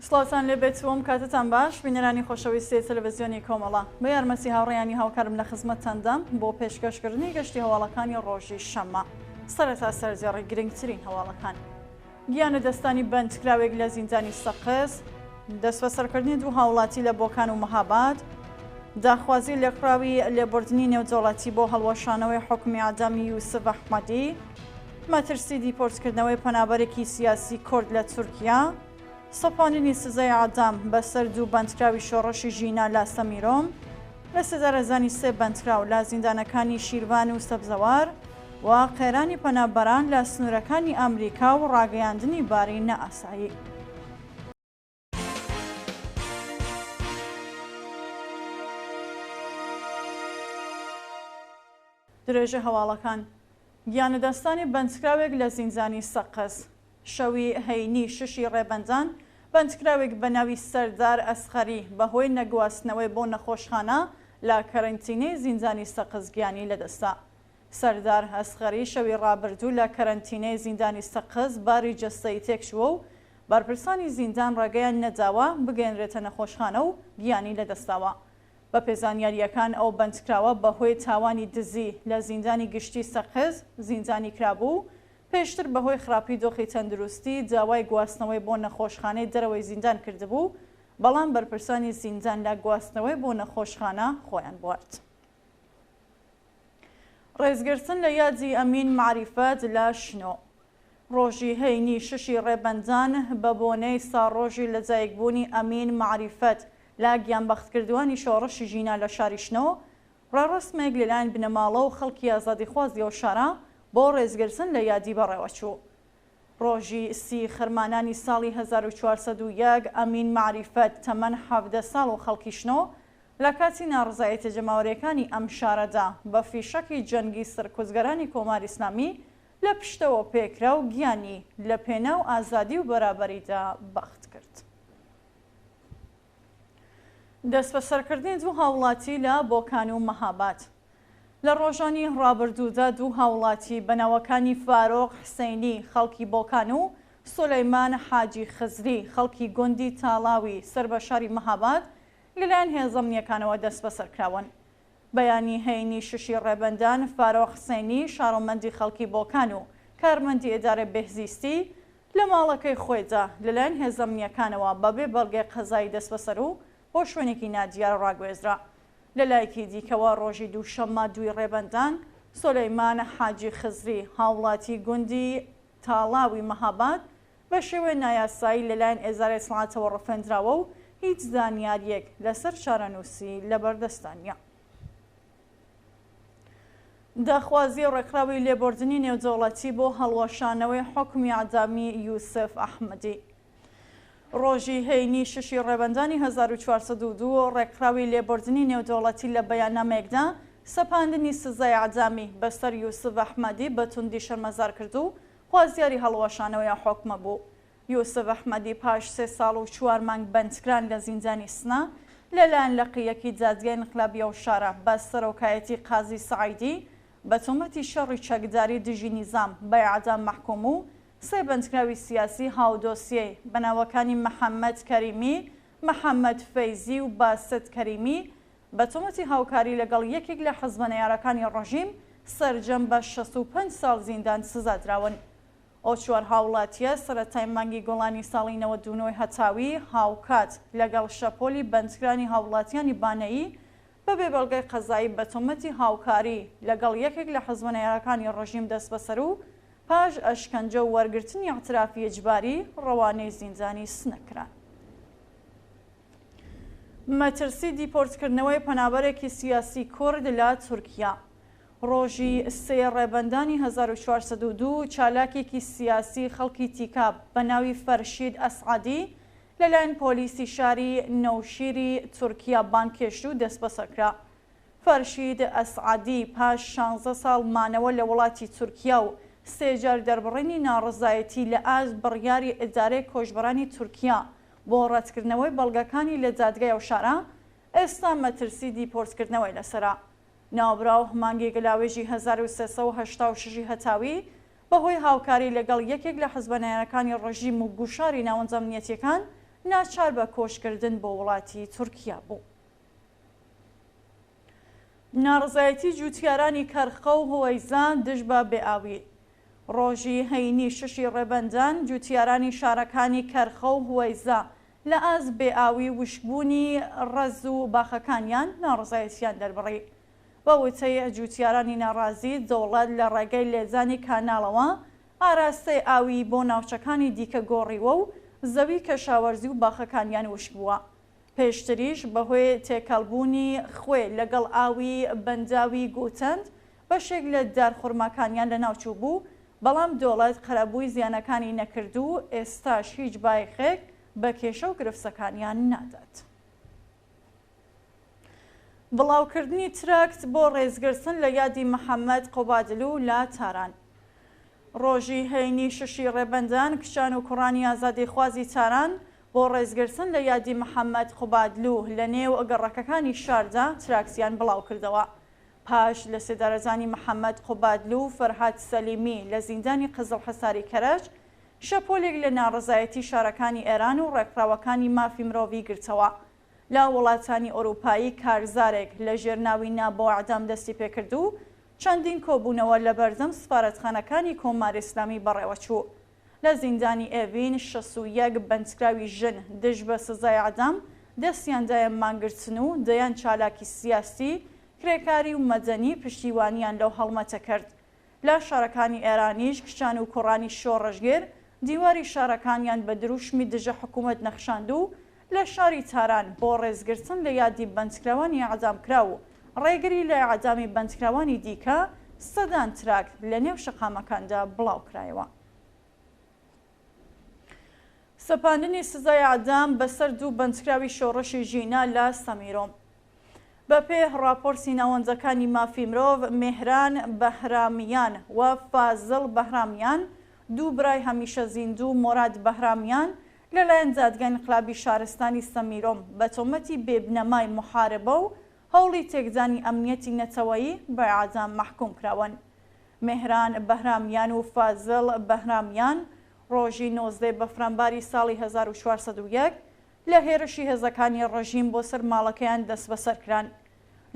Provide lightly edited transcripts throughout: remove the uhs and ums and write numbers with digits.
سڵاتان لێ بێتوم کاتتان باش بینەرانی خۆشەویستی تەلەڤیزیۆنی کۆمەڵە بە یارمەتی هاوڕێیانی هاوکارم لە خزمەتتاندام بۆ پێشکەشکردنی گەشتی هەواڵەکانی ڕۆژی شەممە سەرەتا سەرجێڕی گرنگترین هەواڵەکان گیانە دەستانی بەندکراوێک لە زیندانی سەقز دەست بەسەرکردنی دوو هاوڵاتی لە بۆکان و مەهاباد داخوازی لێکراوی لێبوردنی نێودەوڵەتی بۆ هەڵوەشانەوەی حکمی ئادەمی یوسف ئەحمەدی مەترسی دیپۆرتکردنەوەی پەنابەرێکی سیاسی کورد لە تورکیا سەپاندنی سزای ئادام بەسەر دوو بەندکراوی شۆڕەشی ژینا لە سەمیرۆم لە سزارەزانی سێ بەندکراو لە زیندانەکانی شیروان و سەبزەوار و قێرانی پەنابەران لە سنوورەکانی ئەمریکا و ڕاگەیاندنی باری نەئاسایی. درێژە هەواڵەکان گیانەدەستانی بەندکراوێک لە زیندانی سەقز شەوی هەینی ششی ڕێبەندان بەندکراوێک بە ناوی سەردار ئەسخەری بەهۆی نەگواستنەوەی بۆ نەخۆشخانە لە کەرەنتینەی زیندانی سەقز گیانی لەدەستا. سەردار ئەسخەری شەوی ڕابردوو لە کەرەنتینەی زیندانی سەقز باری جەستەی تێکشووە و بارپرسانی زیندان ڕێگەیان نەداوە بگەێنرێتە نەخۆشخانە و گیانی لەدەستاوە. بە پێزانیاریەکان ئەو بەندکراوە بەهۆی تاوانی دزی لە زیندانی گشتی سەقز زیندانی کرابوو پێشتر بەهۆی خراپی دۆخی تەندروستی داوای گواستنەوەی بۆ نەخۆشخانەی دەرەوەی زیندان کردبوو بەڵام بەرپرسانی زیندان لە گواستنەوەی بۆ نەخۆشخانە خۆیان بوارد. ڕێزگرتن لە یادی ئەمین معریفەت لە شنۆ ڕۆژی هەینی ششی ڕێبەندان بە بۆنەی ساڕۆژی لەجایکبوونی ئەمین معریفەت لە گیانبەختکردوانی شۆڕەشی ژینا لە شاری شنۆ ڕێڕەسمێک لەلایەن بنەماڵە و خەڵکی ئازادیخوازی ئەو شارە بۆ ڕێزگرتن لە یادی بەڕێوەچوو. ڕۆژی سی خرمانانی ساڵی 1401 ئەمین معریفەت تەمەن 17 ساڵ و خەڵکی شنۆ لە کاتی ناڕزایەتە جەماوەریەکانی ئەم شارەدا بە فیشەکی جەنگی سەرکوزگەرانی کۆماری ئیسلامی لە پشتەوە پێکرا و گیانی لە پێناو ئازادی و بەرابەریدا بەخت کرد. دەست بەسەرکردنی دوو هاوڵاتی لە بۆکان و مەهاباد لە ڕۆژانی ڕابردوودا دوو هاوڵاتی بەناوەکانی فارۆق حسەینی خەڵکی بۆکان و سولەیمان حاجی خزری خەڵکی گوندی تاڵاوی سەر بە شاری مەهاباد لەلایەن هێزە ئەمنیەکانەوە دەست بەسەرکراون. بەیانی هەینی ششی ڕێبەندان فارۆق حسەینی شارۆمەندی خەڵکی بۆکان و کارمەندی ئێدارە بێهزیستی لە ماڵەکەی خۆیدا لەلایەن هێزە ئەمنیەکانەوە بەبێ بەڵگەی قەزایی دەست بەسەر و بۆ شوێنێکی نادیار ڕاگوێزرا. لە لایەکی دیکەوە ڕۆژی دووشەممە دوی ڕێبەندان سولەیمان حاجی خزری هاوڵاتی گوندی تاڵاوی مەهاباد بە شێوەیە نایاسایی لەلایەن ئێزارە ئیسڵاتەوە ڕفێندراوە و هیچ زانیاریەک لەسەر چارەنووسی لەبەردەستانیە. داخوازی ڕێکخراوی لێبوردنی نێودەوڵەتی بۆ هەڵوەشانەوەی حکمی ئەعدامی یوسف ئەحمەدی ڕۆژی هەینی ششی ڕێبەندانی 1402 ڕێکخراوی لێبوردنی نێودەوڵەتی لە بەیاننامەیەکدا سەپاندنی سزای ئەعدامی بەسەر یوسف ئەحمەدی بە توندی شەرمەزار کرد و خوازیاری هەڵوەشانەوەی حکمە بوو. یوسف ئەحمەدی پاش 3 ساڵ و 4 مانگ بەندکران لە زیندانی سنا لەلایەن لەقیەکی جادگای انقلابی ئەو شارە بە سەرۆکایەتی قازی سەعیدی بە تۆمەتی شەڕی چەکداری دژی نیزام بە ئیعدام مەحکوم و سێ بەندکراوی سیاسی هاودۆسیەی بەناوەکانی محەممەد کەریمی، محەممەد فەیزی و باست کەریمی بە تۆمەتی هاوکاری لەگەڵ یەکێک لە حەزبە نەیارەکانی ڕژیم سەرجەم بە 65 ساڵ زیندان سزادراون. ئەو چوار هاوڵاتیە سەرەتای مانگی گۆڵانی ساڵی 99 هەتاوی هاوکات لەگەڵ شەپۆلی بەندکرانی هاوڵاتیانی بانەیی بەبێ بەڵگەی قەزایی بە تۆمەتی هاوکاری لەگەڵ یەکێک لە حەزبە نەیارەکانی ڕژیم دەست بەسەر و پاش ئەشکەنجە و وەرگرتنی ئەعترافی ئیجباری ڕەوانەی زیندانی سنەکران. مەترسی دیپۆرتکردنەوەی پەنابەرێکی سیاسی کورد لە تورکیا ڕۆژی سێ ڕێبەندانی 1402 چالاکێکی سیاسی خەڵکی تیکاب بە ناوی فەرشید ئەسعەدی لەلایەن پۆلیسی شاری نەوشیری تورکیا بانکێشت و دەست بەسەرکرا. فەرشید ئەسعەدی پاش 16 ساڵ مانەوە لە وڵاتی تورکیا و سێجار دەربڕینی ناڕزایەتی لە ئاست بڕیاری ئیدارەی کۆژبەرانی تورکیا بۆ ڕەتکردنەوەی بەڵگەکانی لە جادگای ئەو شارە ئێستا مەترسی دیپۆرتکردنەوەی لەسەرا. ناوبراو مانگی گەلاوێژی 1386 هەتاوی بەهۆی هاوکاری لەگەڵ یەکێک لە حەزبە نەیارەکانی ڕژیم و گوشاری ناوەندە ئەمنیەتیەکان ناچار بە کۆشکردن بۆ وڵاتی تورکیا بوو. ناڕزایەتی جوتیارانی کەرخە و هۆیزان دژ بە بێئاوی. ڕۆژی هەینی 6 ڕێبەندان جوتیارانی شارەکانی کەرخە و هۆیزا لە ئاز بێئاوی وشکبوونی ڕەز و باخەکانیان ناڕزایەتیان دەربڕی. بە وتەی جوتیارانی ناڕازی دەوڵەت لە ڕێگەی لێزانی کاناڵەوە ئاراستەی ئاوی بۆ ناوچەکانی دیکە گۆڕیوە و زەوی کەشاوەرزی و باخەکانیان وشک بووە. پێشتریش بەهۆی تێکەڵبوونی خوێ لەگەڵ ئاوی بەنداوی گوتەند بەشێک لە دارخورماکانیان لە ناوچوو بوو، بەڵام دەوڵەت قەرەبووی زیانەکانی نەکرد و ئێستاش هیچ بایخێک بە کێشە و گرفسەکانیان نادات. بڵاوکردنی تراکت بۆ ڕێزگرتن لە یادی محەممەد قۆبادلو لە تاران. ڕۆژی هەینی 6 ڕێبەندان کچان و کوڕانی ئازادیخوازی تاران بۆ ڕێزگرتن لە یادی محەممەد قۆبادلو لە نێو گەڕەکەکانی شاردا تراکسیان بڵاو کردەوە. پاش لە سێدارەزانی محەممەد قۆبادلو و فەرهاد سەلیمی لە زیندانی قزڵ حەساری کەرەج شەپۆلێک لە ناڕزایەتی شارەکانی ئێران و ڕێکخراوەکانی مافی مرۆڤی گرتەوە. لە وڵاتانی ئۆروپایی کارزارێک لە ژێرناوی نابۆ عەدەم دەستی پێکرد و چەندین کۆبوونەوە لە بەردەم سفارەتخانەکانی کۆماری ئیسلامی بەڕێوەچوو. لە زیندانی ئێڤین 61 بەندکراوی ژن دژ بە سزای عەدەم دەستیاندایە مانگرتن و دەیان چالاکی سیاسی، کرێکاری و مەدەنی پشتیوانیان لەو هەڵمەتە کرد. لە شارەکانی ئێرانیش کچان و کوڕانی شۆڕەژگێر دیواری شارەکانیان بە دروشمی دژە حکوومەت نەخشاند و لە شاری تاران بۆ ڕێزگرتن لە یادی بەندکراوانی عەدەمکرا و ڕێگری لە عەدامی بەندکراوانی دیکە سەدان تراک لە نێو شەقامەکاندا بڵاو کرایەوە. سەپاندنی سزای عەدەم بەسەر دوو بەندکراوی شۆڕەشی ژینا لە سەمیرۆم. بەپێ راپۆرتی ناوەندەکانی مافی مرۆڤ، مێهران بەهرامیان و فازڵ بەهرامیان، دوو برای هەمیشە زیندوو مۆراد بەهرامیان لەلایەن دادگای انقلابی شارستانی سەمیرۆم بە تۆمەتی بێبنەمای محاربە و هەوڵی تێکدانی ئەمنیەتی نەتەوەیی بە عەدەم مەحکوم کراون. مێهران بەهرامیان و فازڵ بەهرامیان ڕۆژی 19 بەفرەمباری ساڵی 1401 لە هێرشی هێزەکانی ڕژیم بۆ سەر ماڵەکەیان دەست بەسەر کران.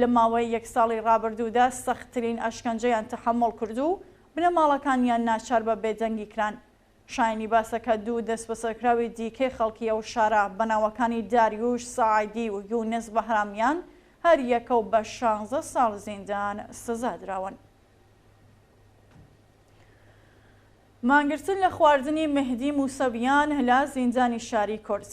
لە ماوەی 1 ساڵی ڕابردوودا سەختترین ئەشکەنجەیان تەحەمڵ کرد و بنەماڵەکانیان ناچار بە بێدەنگی کران. شایانی باسەکە دوو دەست بەسەرکراوی دیکەی خەڵکی ئەو شارە بەناوەکانی داریوش ساعیدی و یونس بەهرامیان هەر یەکە و بە 16 ساڵ زیندان سزا دراون. مانگرتن لە خواردنی مهدی موسەویان لە زیندانی شاری کورد.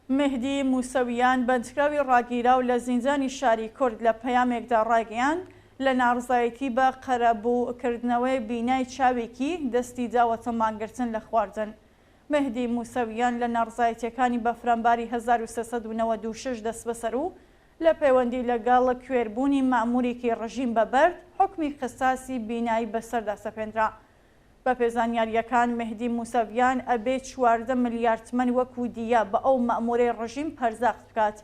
مهدی موسەویان بەندکراوی ڕاگیرا و لە زیندانی شاری کورد لە پەیامێکدا ڕاگەیاند لە ناڕزایەتی بە قەرەبووکردنەوەی بینای چاوێکی دەستی داوەتە مانگرتن لە خواردن. مهدی موسەویان لە ناڕزایەتیەکانی بەفرەمباری 1396 دەست بەسەر و لە پەیوەندی لەگەڵ کوێربوونی مەئموورێکی ڕژیم بەبەرد حکمی قساسی بینایی بەسەردا سەپێنرا. بە پێزانیاریەکان مهدی موسەویان ئەبێ 14 ملیار تمەن وەکو دیە بە ئەو مەئمورەی ڕژیم پەرزاخت بکات.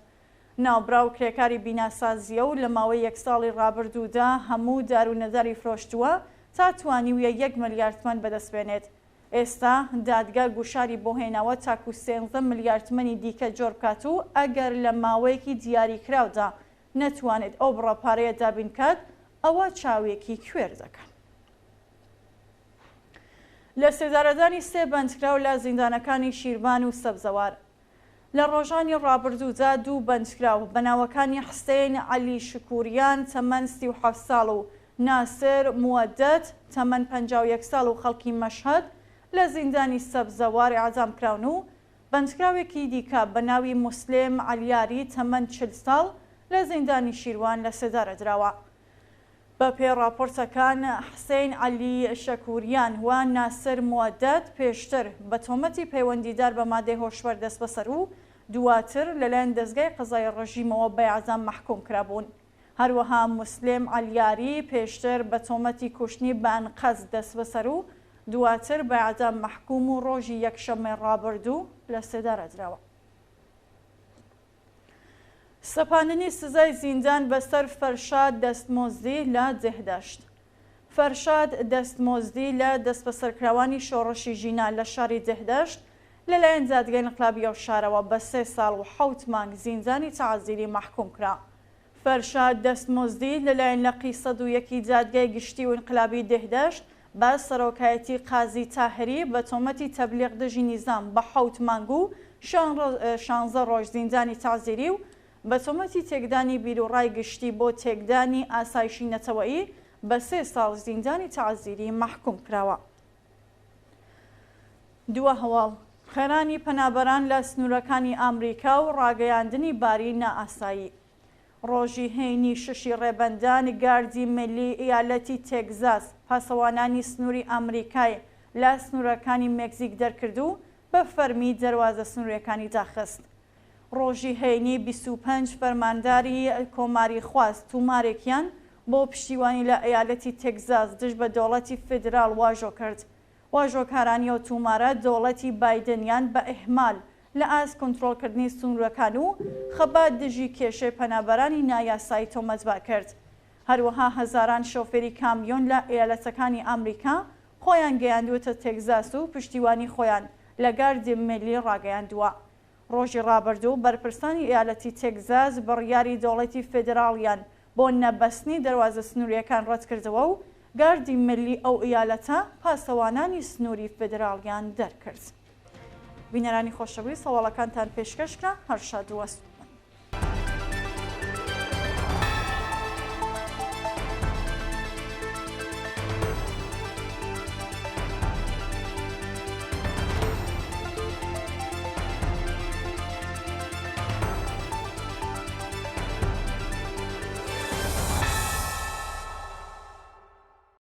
ناوبراو کرێکاری بیناسازیە و لە ماوەی 1 ساڵی ڕابردوودا هەموو دارونەداری فرۆشتووە تا توانیویە 1 ملیار تمەن بەدەستبێنێت. ئێستا دادگا گوشاری بۆ هێناوە تاکو 13 ملیار تمەنی دیکە جۆر بکات و ئەگەر لە ماوەیەکی دیاریکراودا نەتوانێت ئەو بڕەپارەیە دابین بکات ئەوە چاوێکی کوێر دەکەن. لە سێدارەدانی سێ بەندکراو لە زیندانەکانی شیروان و سەبزەوار. لە ڕۆژانی ڕابردوودا دوو بەندکراو بەناوەکانی حسێن عەلی شکوریان تەمەن 37 ساڵ و ناسر موەدەت تەمەن 51 ساڵ و خەڵکی مەشهەد لە زیندانی سەبزەواری عەدەم کراون و بەندکراوێکی دیکە بە ناوی موسلێم عەلیاری تەمەن 40 ساڵ لە زیندانی شیروان لە سێدارە دراوە. بە پێ راپۆرتەکان حسێن عەلی شەکوریان و ناسر موەدەت پێشتر بە تۆمەتی پەیوەندیدار بە مادەی هۆشبەر دەست بەسەر و دواتر لەلایەن دەستگای قەزای ڕژیمەوە بە عەدەم مەحکوم کرابوون. هەروەها موسلێم عەلیاری پێشتر بە تۆمەتی کوشتنی بە ئەنقەز دەست بەسەر و دواتر بە عەدەم مەحکوم و ڕۆژی یەکشەممەی ڕابردوو لە سێدارە دراوە. سەپاندنی سزای زیندان بەسەر فەرشاد دەستمۆزدی لە جێهدەشت. فەرشاد دەستمۆزدی لە دەستبەسەرکراوانی شۆڕەشی ژینا لە شاری جێهدەشت لەلایەن دادگای انقلابی ئەو شارەوە بە 3 ساڵ و 7 مانگ زیندانی تەعەزیری محکوم کرا. فەرشاد دەستمۆزدی لەلایەن لەقی 101 دادگای گشتی و انقلابی دەهدەشت بە سەرۆکایەتی قازی تاهری بە تۆمەتی تەبلیغ دژی نیزام بە 7 مانگ و 16 ڕۆژ زیندانی تەعەزیری و بە تۆمەتی تێکدانی بیرروڕای گشتی بۆ تێکدانی ئاسایشی نەتەوەیی بە 3 ساڵ زیندانی تەعەزیری محکوم کراوە. دووە هەواڵ خێرانی پەنابەران لە سنوورەکانی ئەمریکا و ڕاگەیاندنی باری نائاسایی. ڕۆژی هەینی 6 ڕێبەندان گاردی ملی ئیالەتی تێگزاس پاسەوانانی سنووری ئەمریکای لە سنوورەکانی مێکزیک دەرکردو بە فەرمی دەواازە سنووریەکانی داخست. ڕۆژی هەینی 25 فەرمانداری کۆماری خواست تومارێکیان بۆ پشتیوانی لە ئیالەتی تێگزاس دژ بە دەوڵەتی فیدرال واژۆ کرد. واژۆکارانی و تومارە دەوڵەتی بایدنیان بە ئیحمال لە ئاست کۆنتڕۆڵکردنی سنوورەکان و خەبات دژی کێشەی پەنابەرانی نایاسایی تۆمەتبار کرد. هەروەها هەزاران شۆفێری کامیۆن لە ئیالەتەکانی ئەمریکا خۆیان گەیاندووەتە تێگزاس و پشتیوانی خۆیان لە گاردی ملی ڕاگەیاندووە. ڕۆژی ڕابردوو بەرپرسانی ئیالەتی تێگزاس بڕیاری دەوڵەتی فێدراڵیان بۆ نەبەستنی دەواازە سنووریەکان ڕەت کردەوە و گاردی ملی ئەو ئیالەتە پاسەوانانی سنووری فێدراڵیان دەرکرد. بینەرانی خۆشەویست هەواڵەکانتان پێشکەشکرا هەر شاد و وەسپ.